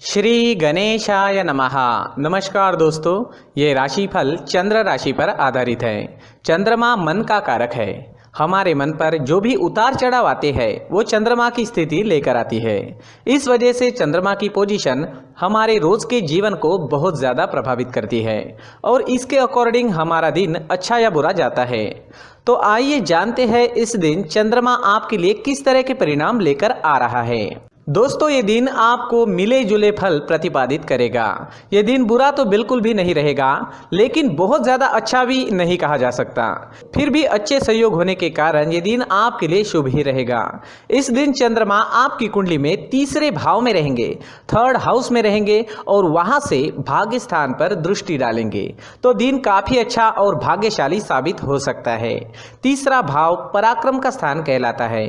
श्री गणेशाय नमः। नमस्कार दोस्तों, ये राशिफल चंद्र राशि पर आधारित है। चंद्रमा मन का कारक है। हमारे मन पर जो भी उतार चढ़ाव आते हैं वो चंद्रमा की स्थिति लेकर आती है। इस वजह से चंद्रमा की पोजीशन हमारे रोज के जीवन को बहुत ज़्यादा प्रभावित करती है और इसके अकॉर्डिंग हमारा दिन अच्छा या बुरा जाता है। तो आइए जानते हैं इस दिन चंद्रमा आपके लिए किस तरह के परिणाम लेकर आ रहा है। दोस्तों, ये दिन आपको मिले जुले फल प्रतिपादित करेगा। ये दिन बुरा तो बिल्कुल भी नहीं रहेगा, लेकिन बहुत ज़्यादा अच्छा भी नहीं कहा जा सकता। फिर भी अच्छे संयोग होने के कारण ये दिन आपके लिए शुभ ही रहेगा। इस दिन चंद्रमा आपकी कुंडली में तीसरे भाव में रहेंगे, थर्ड हाउस में रहेंगे और वहां से भाग्य स्थान पर दृष्टि डालेंगे। तो दिन काफ़ी अच्छा और भाग्यशाली साबित हो सकता है। तीसरा भाव पराक्रम का स्थान कहलाता है।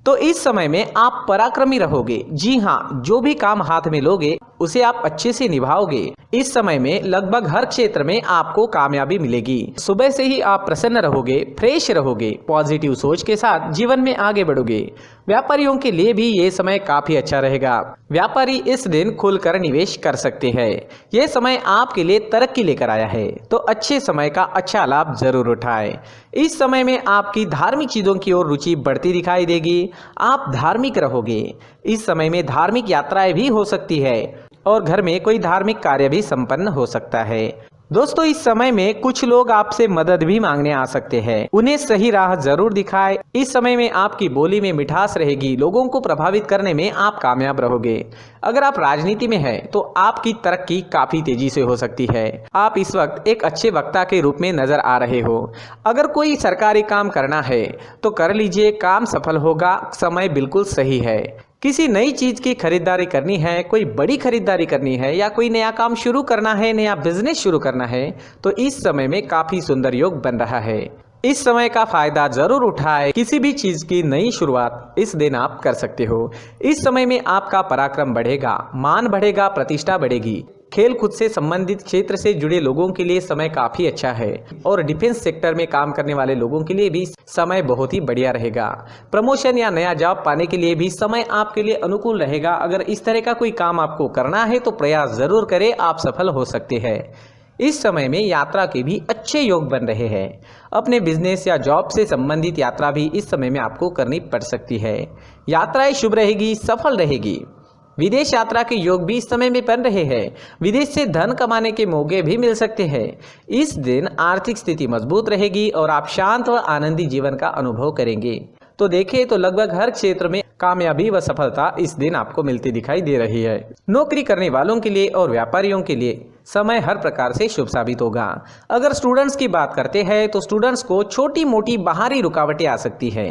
तो इस समय में आप पराक्रमी रहोगे। जी हाँ, जो भी काम हाथ में लोगे उसे आप अच्छे से निभाओगे। इस समय में लगभग हर क्षेत्र में आपको कामयाबी मिलेगी। सुबह से ही आप प्रसन्न रहोगे, फ्रेश रहोगे, पॉजिटिव सोच के साथ जीवन में आगे बढ़ोगे। व्यापारियों के लिए भी ये समय काफी अच्छा रहेगा। व्यापारी इस दिन खुलकर निवेश कर सकते हैं। ये समय आपके लिए तरक्की लेकर आया है, तो अच्छे समय का अच्छा लाभ जरूर उठाएं। इस समय में आपकी धार्मिक चीजों की ओर रुचि बढ़ती दिखाई देगी। आप धार्मिक रहोगे। इस समय में धार्मिक यात्राएं भी हो सकती है और घर में कोई धार्मिक कार्य भी संपन्न हो सकता है। दोस्तों, इस समय में कुछ लोग आपसे मदद भी मांगने आ सकते हैं। उन्हें सही राह जरूर दिखाएं। इस समय में आपकी बोली में मिठास रहेगी। लोगों को प्रभावित करने में आप कामयाब रहोगे। अगर आप राजनीति में हैं तो आपकी तरक्की काफी तेजी से हो सकती है। आप इस वक्त एक अच्छे वक्ता के रूप में नजर आ रहे हो। अगर कोई सरकारी काम करना है तो कर लीजिए, काम सफल होगा। समय बिल्कुल सही है। किसी नई चीज की खरीदारी करनी है, कोई बड़ी खरीदारी करनी है या कोई नया काम शुरू करना है, नया बिजनेस शुरू करना है, तो इस समय में काफी सुंदर योग बन रहा है। इस समय का फायदा जरूर उठाएं। किसी भी चीज की नई शुरुआत इस दिन आप कर सकते हो। इस समय में आपका पराक्रम बढ़ेगा, मान बढ़ेगा, प्रतिष्ठा बढ़ेगी। खेल कूद से संबंधित क्षेत्र से जुड़े लोगों के लिए समय काफी अच्छा है और डिफेंस सेक्टर में काम करने वाले लोगों के लिए भी समय बहुत ही बढ़िया रहेगा। प्रमोशन या नया जॉब पाने के लिए भी समय आपके लिए अनुकूल रहेगा। अगर इस तरह का कोई काम आपको करना है तो प्रयास जरूर करें, आप सफल हो सकते हैं। इस समय में यात्रा के भी अच्छे योग बन रहे हैं। अपने बिजनेस या जॉब से संबंधित यात्रा भी इस समय में आपको करनी पड़ सकती है। यात्राएं शुभ रहेगी, सफल रहेगी। विदेश यात्रा के योग भी इस समय में बन रहे हैं। विदेश से धन कमाने के मौके भी मिल सकते हैं। इस दिन आर्थिक स्थिति मजबूत रहेगी और आप शांत व आनंदी जीवन का अनुभव करेंगे। तो देखें तो लगभग हर क्षेत्र में कामयाबी व सफलता इस दिन आपको मिलती दिखाई दे रही है। नौकरी करने वालों के लिए और व्यापारियों के लिए समय हर प्रकार से शुभ साबित होगा। अगर स्टूडेंट्स की बात करते हैं तो स्टूडेंट्स को छोटी मोटी बाहरी रुकावटें आ सकती है।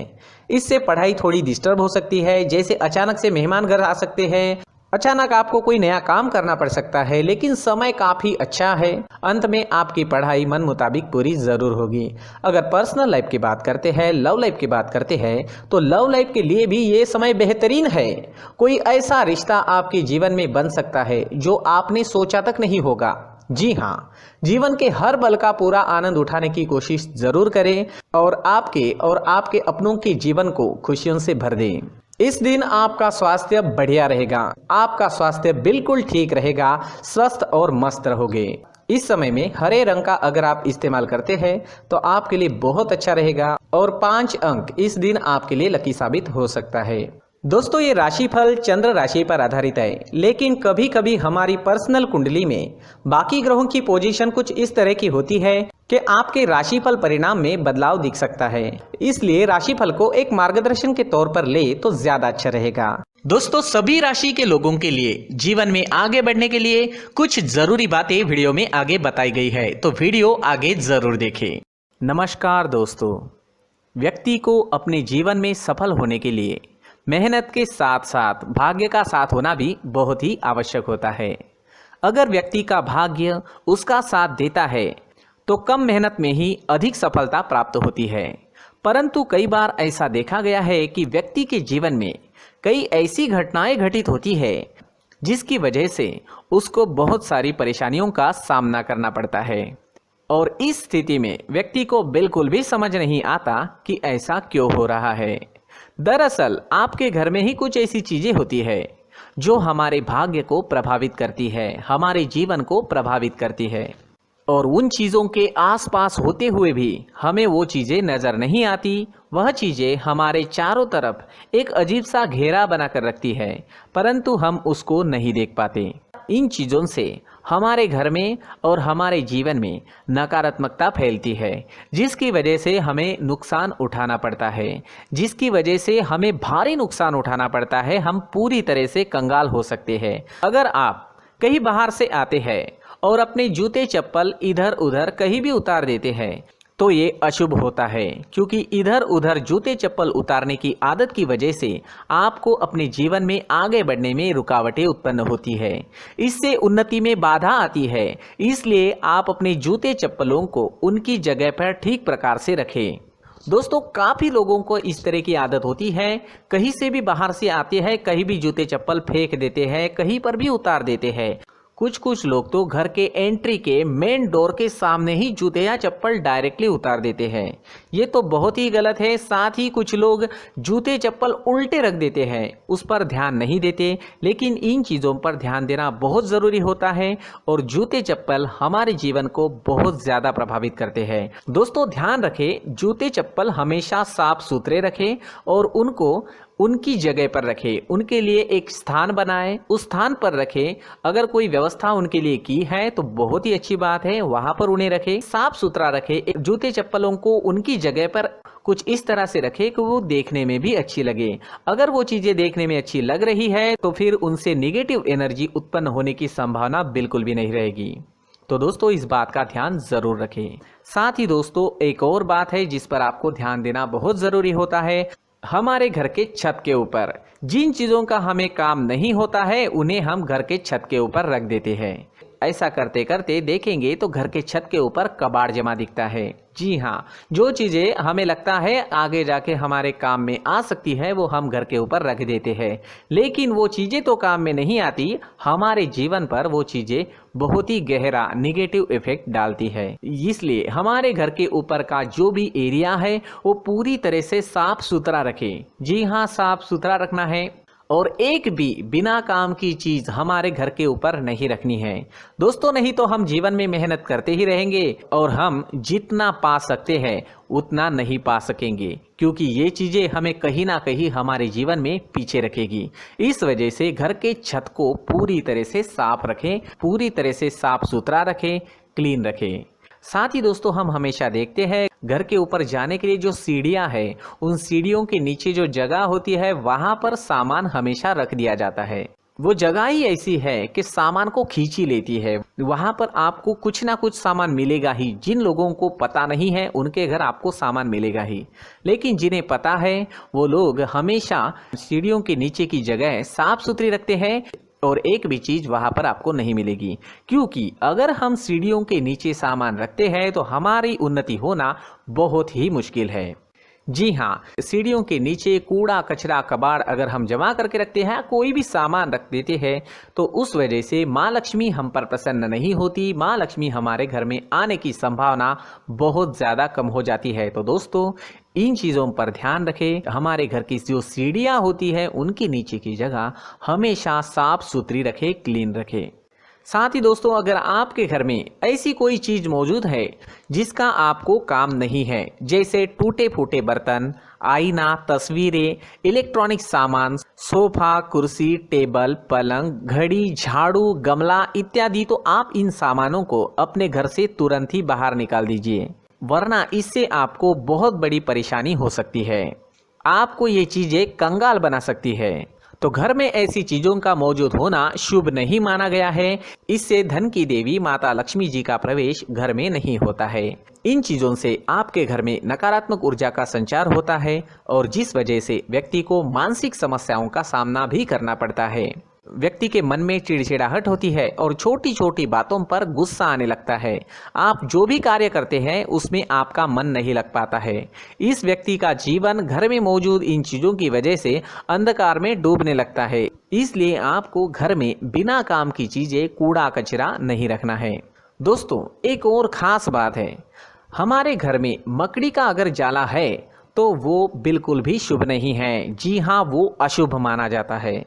इससे पढ़ाई थोड़ी डिस्टर्ब हो सकती है। जैसे अचानक से मेहमान घर आ सकते हैं, अचानक आपको कोई नया काम करना पड़ सकता है, लेकिन समय काफी अच्छा है। अंत में आपकी पढ़ाई मन मुताबिक पूरी जरूर होगी। अगर पर्सनल लाइफ की बात करते हैं, लव लाइफ की बात करते हैं, तो लव लाइफ के लिए भी ये समय बेहतरीन है। कोई ऐसा रिश्ता आपके जीवन में बन सकता है जो आपने सोचा तक नहीं होगा। जी हाँ, जीवन के हर पल का पूरा आनंद उठाने की कोशिश जरूर करें और आपके अपनों के जीवन को खुशियों से भर दें। इस दिन आपका स्वास्थ्य बढ़िया रहेगा। आपका स्वास्थ्य बिल्कुल ठीक रहेगा, स्वस्थ और मस्त रहोगे। इस समय में हरे रंग का अगर आप इस्तेमाल करते हैं तो आपके लिए बहुत अच्छा रहेगा और 5 अंक इस दिन आपके लिए लकी साबित हो सकता है। दोस्तों, ये राशिफल चंद्र राशि पर आधारित है, लेकिन कभी कभी हमारी पर्सनल कुंडली में बाकी ग्रहों की पोजीशन कुछ इस तरह की होती है कि आपके राशिफल परिणाम में बदलाव दिख सकता है। इसलिए राशिफल को एक मार्गदर्शन के तौर पर ले तो ज्यादा अच्छा रहेगा। दोस्तों, सभी राशि के लोगों के लिए जीवन में आगे बढ़ने के लिए कुछ जरूरी बातें वीडियो में आगे बताई गई है, तो वीडियो आगे जरूर देखें। नमस्कार दोस्तों, व्यक्ति को अपने जीवन में सफल होने के लिए मेहनत के साथ साथ भाग्य का साथ होना भी बहुत ही आवश्यक होता है। अगर व्यक्ति का भाग्य उसका साथ देता है तो कम मेहनत में ही अधिक सफलता प्राप्त होती है। परंतु कई बार ऐसा देखा गया है कि व्यक्ति के जीवन में कई ऐसी घटनाएं घटित होती है जिसकी वजह से उसको बहुत सारी परेशानियों का सामना करना पड़ता है और इस स्थिति में व्यक्ति को बिल्कुल भी समझ नहीं आता कि ऐसा क्यों हो रहा है। दरअसल आपके घर में ही कुछ ऐसी चीजें होती है जो हमारे भाग्य को प्रभावित करती है, हमारे जीवन को प्रभावित करती है। और उन चीज़ों के आसपास होते हुए भी हमें वो चीज़ें नज़र नहीं आती। वह चीज़ें हमारे चारों तरफ एक अजीब सा घेरा बनाकर रखती है, परंतु हम उसको नहीं देख पाते। इन चीज़ों से हमारे घर में और हमारे जीवन में नकारात्मकता फैलती है, जिसकी वजह से हमें नुकसान उठाना पड़ता है, जिसकी वजह से हमें भारी नुकसान उठाना पड़ता है। हम पूरी तरह से कंगाल हो सकते हैं। अगर आप कहीं बाहर से आते हैं और अपने जूते चप्पल इधर उधर कहीं भी उतार देते हैं तो ये अशुभ होता है, क्योंकि इधर उधर जूते चप्पल उतारने की आदत की वजह से आपको अपने जीवन में आगे बढ़ने में रुकावटें उत्पन्न होती है। इससे उन्नति में बाधा आती है। इसलिए आप अपने जूते चप्पलों को उनकी जगह पर ठीक प्रकार से रखें। दोस्तों, काफ़ी लोगों को इस तरह की आदत होती है, कहीं से भी बाहर से आते हैं, कहीं भी जूते चप्पल फेंक देते हैं, कहीं पर भी उतार देते हैं। कुछ लोग तो घर के एंट्री के मेन डोर के सामने ही जूते या चप्पल डायरेक्टली उतार देते हैं। ये तो बहुत ही गलत है। साथ ही कुछ लोग जूते चप्पल उल्टे रख देते हैं, उस पर ध्यान नहीं देते। लेकिन इन चीज़ों पर ध्यान देना बहुत ज़रूरी होता है और जूते चप्पल हमारे जीवन को बहुत ज़्यादा प्रभावित करते हैं। दोस्तों, ध्यान रखें, जूते चप्पल हमेशा साफ सुथरे रखें और उनको उनकी जगह पर रखें। उनके लिए एक स्थान बनाएं, उस स्थान पर रखें। अगर कोई व्यवस्था उनके लिए की है तो बहुत ही अच्छी बात है, वहां पर उन्हें रखें, साफ सुथरा रखें। जूते चप्पलों को उनकी जगह पर कुछ इस तरह से रखें कि वो देखने में भी अच्छी लगे। अगर वो चीज़ें देखने में अच्छी लग रही है तो फिर उनसे नेगेटिव एनर्जी उत्पन्न होने की संभावना बिल्कुल भी नहीं रहेगी। तो दोस्तों, इस बात का ध्यान ज़रूर रखें। साथ ही दोस्तों, एक और बात है जिस पर आपको ध्यान देना बहुत ज़रूरी होता है। हमारे घर के छत के ऊपर जिन चीज़ों का हमें काम नहीं होता है उन्हें हम घर के छत के ऊपर रख देते हैं। ऐसा करते करते देखेंगे तो घर के छत के ऊपर कबाड़ जमा दिखता है। जी हाँ, जो चीज़ें हमें लगता है आगे जाके हमारे काम में आ सकती है वो हम घर के ऊपर रख देते हैं, लेकिन वो चीज़ें तो काम में नहीं आती। हमारे जीवन पर वो चीज़ें बहुत ही गहरा निगेटिव इफेक्ट डालती है। इसलिए हमारे घर के ऊपर का जो भी एरिया है वो पूरी तरह से साफ सुथरा रखें। जी हाँ, साफ सुथरा रखना है और एक भी बिना काम की चीज़ हमारे घर के ऊपर नहीं रखनी है। दोस्तों, नहीं तो हम जीवन में मेहनत करते ही रहेंगे और हम जितना पा सकते हैं उतना नहीं पा सकेंगे, क्योंकि ये चीज़ें हमें कहीं ना कहीं हमारे जीवन में पीछे रखेगी। इस वजह से घर के छत को पूरी तरह से साफ रखें, पूरी तरह से साफ सुथरा रखें, क्लीन रखें। साथ ही दोस्तों, हम हमेशा देखते हैं घर के ऊपर जाने के लिए जो सीढ़ियां हैं, उन सीढ़ियों के नीचे जो जगह होती है वहां पर सामान हमेशा रख दिया जाता है। वो जगह ही ऐसी है कि सामान को खींची लेती है। वहां पर आपको कुछ ना कुछ सामान मिलेगा ही। जिन लोगों को पता नहीं है उनके घर आपको सामान मिलेगा ही, लेकिन जिन्हें पता है वो लोग हमेशा सीढ़ियों के नीचे की जगह साफ सुथरी रखते हैं और एक भी चीज़ वहाँ पर आपको नहीं मिलेगी। क्योंकि अगर हम सीढ़ियों के नीचे सामान रखते हैं तो हमारी उन्नति होना बहुत ही मुश्किल है। जी हाँ, सीढ़ियों के नीचे कूड़ा कचरा कबाड़ अगर हम जमा करके रखते हैं, कोई भी सामान रख देते हैं, तो उस वजह से माँ लक्ष्मी हम पर प्रसन्न नहीं होती। माँ लक्ष्मी हमारे घर में आने की संभावना बहुत ज़्यादा कम हो जाती है। तो दोस्तों, इन चीज़ों पर ध्यान रखें। हमारे घर की जो सीढ़ियाँ होती है उनके नीचे की जगह हमेशा साफ सुथरी रखें, क्लीन रखें। साथ ही दोस्तों, अगर आपके घर में ऐसी कोई चीज़ मौजूद है जिसका आपको काम नहीं है, जैसे टूटे फूटे बर्तन, आईना, तस्वीरें, इलेक्ट्रॉनिक सामान, सोफा, कुर्सी, टेबल, पलंग, घड़ी, झाड़ू, गमला इत्यादि, तो आप इन सामानों को अपने घर से तुरंत ही बाहर निकाल दीजिए, वरना इससे आपको बहुत बड़ी परेशानी हो सकती है। आपको ये चीज़ें कंगाल बना सकती है। तो घर में ऐसी चीज़ों का मौजूद होना शुभ नहीं माना गया है। इससे धन की देवी माता लक्ष्मी जी का प्रवेश घर में नहीं होता है। इन चीज़ों से आपके घर में नकारात्मक ऊर्जा का संचार होता है और जिस वजह से व्यक्ति को मानसिक समस्याओं का सामना भी करना पड़ता है। व्यक्ति के मन में चिड़चिड़ाहट होती है और छोटी छोटी बातों पर गुस्सा आने लगता है। आप जो भी कार्य करते हैं उसमें आपका मन नहीं लग पाता है। इस व्यक्ति का जीवन घर में मौजूद इन चीज़ों की वजह से अंधकार में डूबने लगता है। इसलिए आपको घर में बिना काम की चीज़ें, कूड़ा कचरा नहीं रखना है। दोस्तों, एक और ख़ास बात है, हमारे घर में मकड़ी का अगर जाला है तो वो बिल्कुल भी शुभ नहीं है। जी हाँ, वो अशुभ माना जाता है।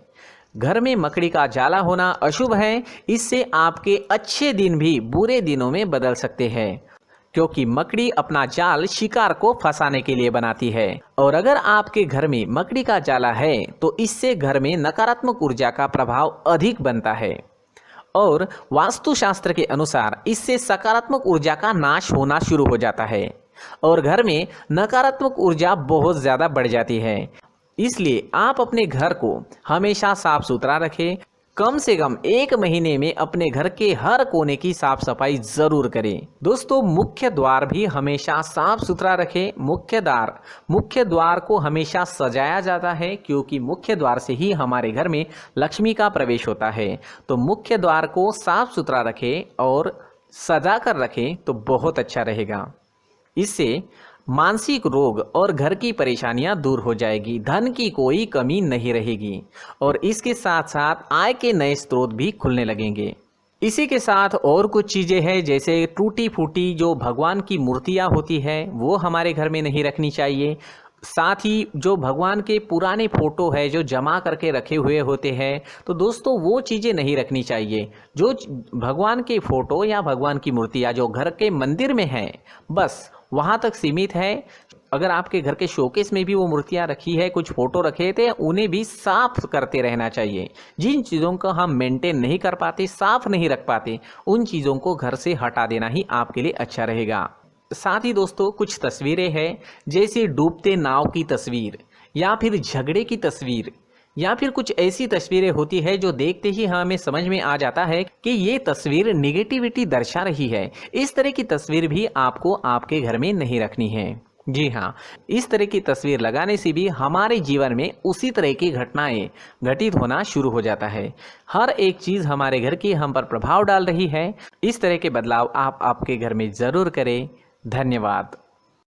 घर में मकड़ी का जाला होना अशुभ है। इससे आपके अच्छे दिन भी बुरे दिनों में बदल सकते हैं, क्योंकि मकड़ी अपना जाल शिकार को फंसाने के लिए बनाती है। और अगर आपके घर में मकड़ी का जाला है तो इससे घर में नकारात्मक ऊर्जा का प्रभाव अधिक बनता है और वास्तुशास्त्र के अनुसार इससे सकारात्मक ऊर्जा का नाश होना शुरू हो जाता है और घर में नकारात्मक ऊर्जा बहुत ज़्यादा बढ़ जाती है। इसलिए आप अपने घर को हमेशा साफ सुथरा रखें। कम से कम 1 महीने में अपने घर के हर कोने की साफ सफाई जरूर करें। दोस्तों, मुख्य द्वार भी हमेशा साफ सुथरा रखें। मुख्य द्वार को हमेशा सजाया जाता है, क्योंकि मुख्य द्वार से ही हमारे घर में लक्ष्मी का प्रवेश होता है। तो मुख्य द्वार को साफ सुथरा रखें और सजा कर रखें तो बहुत अच्छा रहेगा। इससे मानसिक रोग और घर की परेशानियां दूर हो जाएगी, धन की कोई कमी नहीं रहेगी और इसके साथ साथ आय के नए स्रोत भी खुलने लगेंगे। इसी के साथ और कुछ चीज़ें हैं, जैसे टूटी फूटी जो भगवान की मूर्तियां होती है वो हमारे घर में नहीं रखनी चाहिए। साथ ही जो भगवान के पुराने फोटो है जो जमा करके रखे हुए होते हैं, तो दोस्तों वो चीज़ें नहीं रखनी चाहिए। जो भगवान के फोटो या भगवान की मूर्तियाँ जो घर के मंदिर में हैं, बस वहाँ तक सीमित है। अगर आपके घर के शोकेस में भी वो मूर्तियाँ रखी है, कुछ फोटो रखे थे, उन्हें भी साफ करते रहना चाहिए। जिन चीज़ों को हम मेंटेन नहीं कर पाते, साफ नहीं रख पाते, उन चीज़ों को घर से हटा देना ही आपके लिए अच्छा रहेगा। साथ ही दोस्तों, कुछ तस्वीरें हैं, जैसे डूबते नाव की तस्वीर या फिर झगड़े की तस्वीर या फिर कुछ ऐसी तस्वीरें होती है जो देखते ही हमें समझ में आ जाता है कि ये तस्वीर निगेटिविटी दर्शा रही है। इस तरह की तस्वीर भी आपको आपके घर में नहीं रखनी है। जी हाँ, इस तरह की तस्वीर लगाने से भी हमारे जीवन में उसी तरह की घटनाएं घटित होना शुरू हो जाता है। हर एक चीज़ हमारे घर की हम पर प्रभाव डाल रही है। इस तरह के बदलाव आप आपके घर में ज़रूर करें। धन्यवाद।